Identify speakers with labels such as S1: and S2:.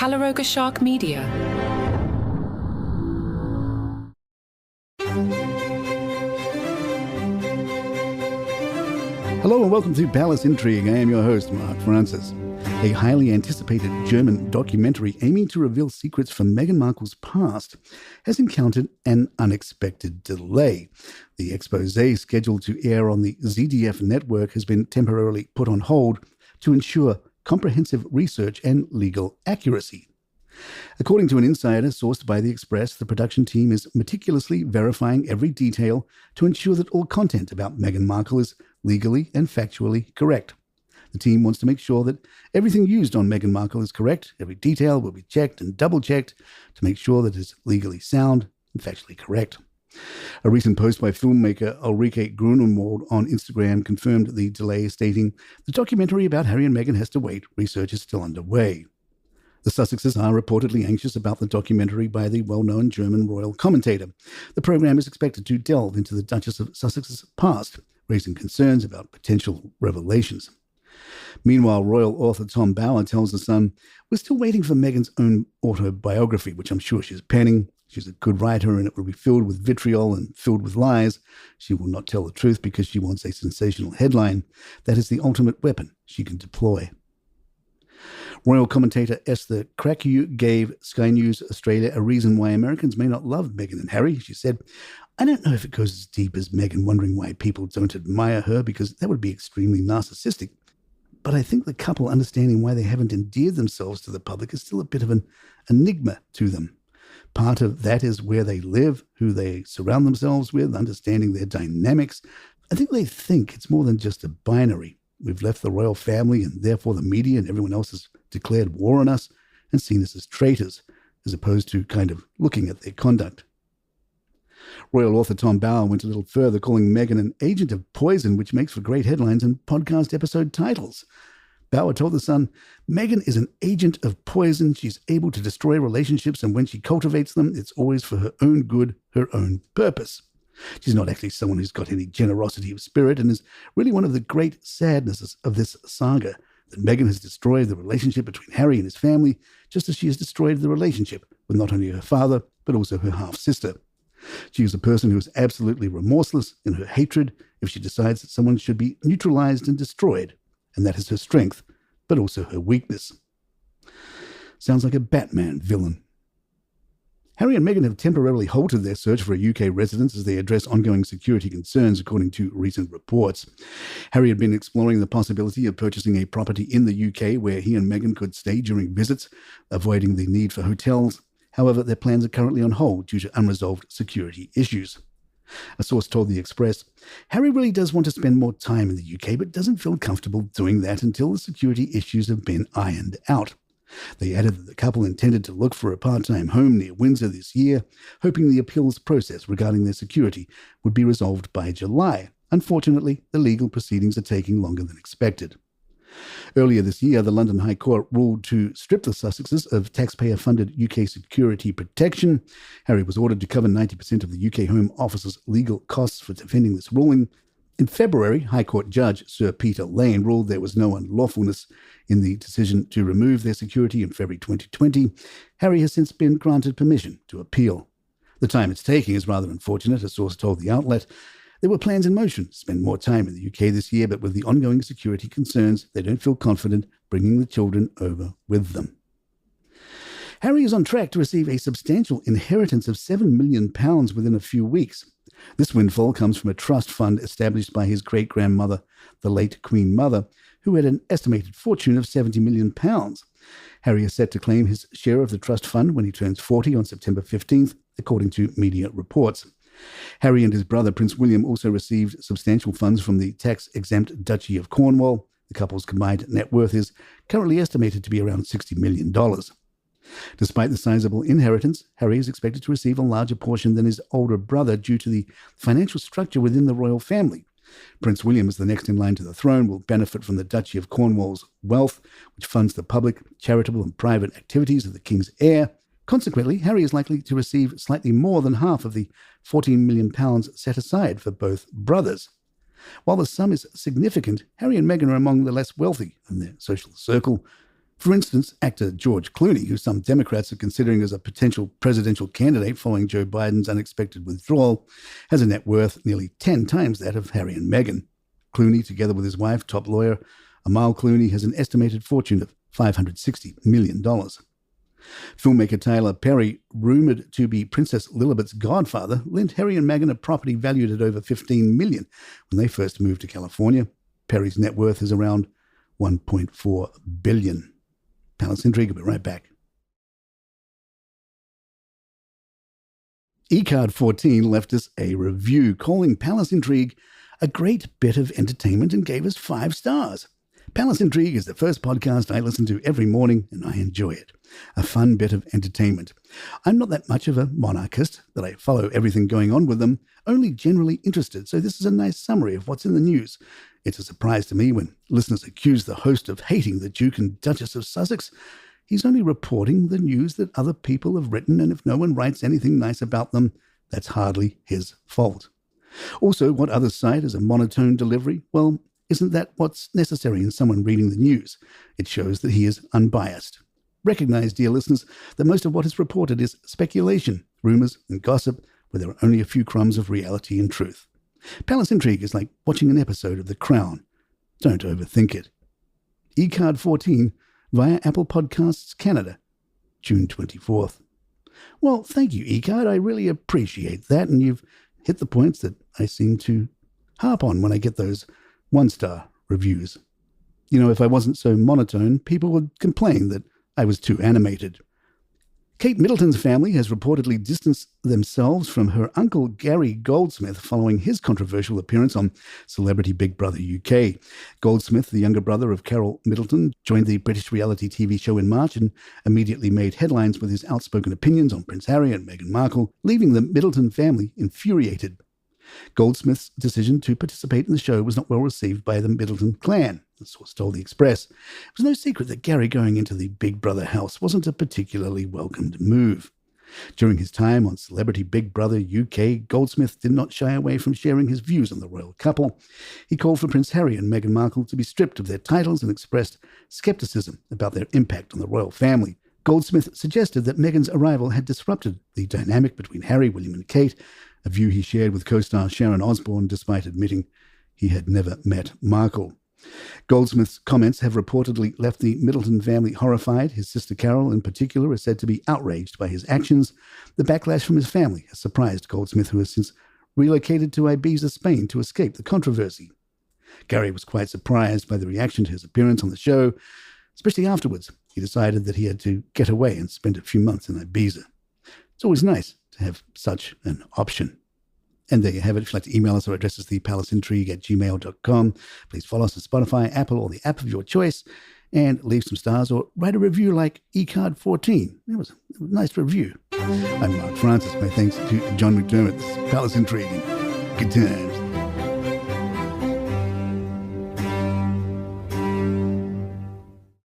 S1: Calaroga Shark Media.
S2: Hello and welcome to Palace Intrigue. I am your host, Mark Francis. A highly anticipated German documentary aiming to reveal secrets from Meghan Markle's past has encountered an unexpected delay. The exposé, scheduled to air on the ZDF network, has been temporarily put on hold to ensure comprehensive research and legal accuracy. According to an insider sourced by The Express, the production team is meticulously verifying every detail to ensure that all content about Meghan Markle is legally and factually correct. The team wants to make sure that everything used on Meghan Markle is correct. Every detail will be checked and double-checked to make sure that it's legally sound and factually correct. A recent post by filmmaker Ulrike Grunewald on Instagram confirmed the delay, stating, "The documentary about Harry and Meghan has to wait. Research is still underway." The Sussexes are reportedly anxious about the documentary by the well-known German royal commentator. The program is expected to delve into the Duchess of Sussex's past, raising concerns about potential revelations. Meanwhile, royal author Tom Bower tells The Sun, "We're still waiting for Meghan's own autobiography, which I'm sure she's penning. She's a good writer and it will be filled with vitriol and filled with lies. She will not tell the truth because she wants a sensational headline. That is the ultimate weapon she can deploy." Royal commentator Esther Krakue gave Sky News Australia a reason why Americans may not love Meghan and Harry. She said, "I don't know if it goes as deep as Meghan wondering why people don't admire her, because that would be extremely narcissistic. But I think the couple understanding why they haven't endeared themselves to the public is still a bit of an enigma to them. Part of that is where they live, who they surround themselves with, understanding their dynamics. I think they think it's more than just a binary. We've left the royal family and therefore the media and everyone else has declared war on us and seen us as traitors, as opposed to kind of looking at their conduct." Royal author Tom Bower went a little further, calling Meghan an agent of poison, which makes for great headlines and podcast episode titles. Bower told The Sun, "Meghan is an agent of poison. She's able to destroy relationships, and when she cultivates them, it's always for her own good, her own purpose. She's not actually someone who's got any generosity of spirit, and is really one of the great sadnesses of this saga, that Meghan has destroyed the relationship between Harry and his family, just as she has destroyed the relationship with not only her father, but also her half-sister. She is a person who is absolutely remorseless in her hatred if she decides that someone should be neutralized and destroyed, and that is her strength, but also her weakness." Sounds like a Batman villain. Harry and Meghan have temporarily halted their search for a UK residence as they address ongoing security concerns, according to recent reports. Harry had been exploring the possibility of purchasing a property in the UK where he and Meghan could stay during visits, avoiding the need for hotels. However, their plans are currently on hold due to unresolved security issues. A source told The Express, "Harry really does want to spend more time in the UK, but doesn't feel comfortable doing that until the security issues have been ironed out." They added that the couple intended to look for a part-time home near Windsor this year, hoping the appeals process regarding their security would be resolved by July. Unfortunately, the legal proceedings are taking longer than expected. Earlier this year, the London High Court ruled to strip the Sussexes of taxpayer-funded UK security protection. Harry was ordered to cover 90% of the UK Home Office's legal costs for defending this ruling. In February, High Court Judge Sir Peter Lane ruled there was no unlawfulness in the decision to remove their security in February 2020. Harry has since been granted permission to appeal. The time it's taking is rather unfortunate, a source told the outlet. There were plans in motion to spend more time in the UK this year, but with the ongoing security concerns, they don't feel confident bringing the children over with them. Harry is on track to receive a substantial inheritance of £7 million within a few weeks. This windfall comes from a trust fund established by his great-grandmother, the late Queen Mother, who had an estimated fortune of £70 million. Harry is set to claim his share of the trust fund when he turns 40 on September 15th, according to media reports. Harry and his brother, Prince William, also received substantial funds from the tax-exempt Duchy of Cornwall. The couple's combined net worth is currently estimated to be around $60 million. Despite the sizable inheritance, Harry is expected to receive a larger portion than his older brother due to the financial structure within the royal family. Prince William, as the next in line to the throne, will benefit from the Duchy of Cornwall's wealth, which funds the public, charitable and private activities of the king's heir. Consequently, Harry is likely to receive slightly more than half of the £14 million set aside for both brothers. While the sum is significant, Harry and Meghan are among the less wealthy in their social circle. For instance, actor George Clooney, who some Democrats are considering as a potential presidential candidate following Joe Biden's unexpected withdrawal, has a net worth nearly 10 times that of Harry and Meghan. Clooney, together with his wife, top lawyer Amal Clooney, has an estimated fortune of $560 million. Filmmaker Tyler Perry, rumoured to be Princess Lilibet's godfather, lent Harry and Meghan a property valued at over $15 million when they first moved to California. Perry's net worth is around $1.4 billion. Palace Intrigue, will be right back. eCard14 left us a review calling Palace Intrigue a great bit of entertainment and gave us 5 stars. Palace Intrigue is the first podcast I listen to every morning and I enjoy it. A fun bit of entertainment. I'm not that much of a monarchist that I follow everything going on with them, only generally interested, so this is a nice summary of what's in the news. It's a surprise to me when listeners accuse the host of hating the Duke and Duchess of Sussex. He's only reporting the news that other people have written, and if no one writes anything nice about them, that's hardly his fault. Also, what others cite as a monotone delivery, well, isn't that what's necessary in someone reading the news? It shows that he is unbiased. Recognize, dear listeners, that most of what is reported is speculation, rumours and gossip, where there are only a few crumbs of reality and truth. Palace Intrigue is like watching an episode of The Crown. Don't overthink it. eCard14 via Apple Podcasts Canada, June 24th. Well, thank you, eCard. I really appreciate that, and you've hit the points that I seem to harp on when I get those 1-star reviews. You know, if I wasn't so monotone, people would complain that I was too animated. Kate Middleton's family has reportedly distanced themselves from her uncle Gary Goldsmith following his controversial appearance on Celebrity Big Brother UK. Goldsmith, the younger brother of Carol Middleton, joined the British reality TV show in March and immediately made headlines with his outspoken opinions on Prince Harry and Meghan Markle, leaving the Middleton family infuriated. Goldsmith's decision to participate in the show was not well received by the Middleton clan, the source told The Express. It was no secret that Gary going into the Big Brother house wasn't a particularly welcomed move. During his time on Celebrity Big Brother UK, Goldsmith did not shy away from sharing his views on the royal couple. He called for Prince Harry and Meghan Markle to be stripped of their titles and expressed skepticism about their impact on the royal family. Goldsmith suggested that Meghan's arrival had disrupted the dynamic between Harry, William and Kate, a view he shared with co-star Sharon Osbourne despite admitting he had never met Markle. Goldsmith's comments have reportedly left the Middleton family horrified. His sister Carol, in particular, is said to be outraged by his actions. The backlash from his family has surprised Goldsmith, who has since relocated to Ibiza, Spain, to escape the controversy. Gary was quite surprised by the reaction to his appearance on the show, especially afterwards. He decided that he had to get away and spend a few months in Ibiza. It's always nice to have such an option. And there you have it. If you'd like to email us, our address is thepalaceintrigue@gmail.com. Please follow us on Spotify, Apple, or the app of your choice, and leave some stars or write a review like eCard14. It was a nice review. I'm Mark Francis. My thanks to John McDermott. This is Palace Intrigue. Good times.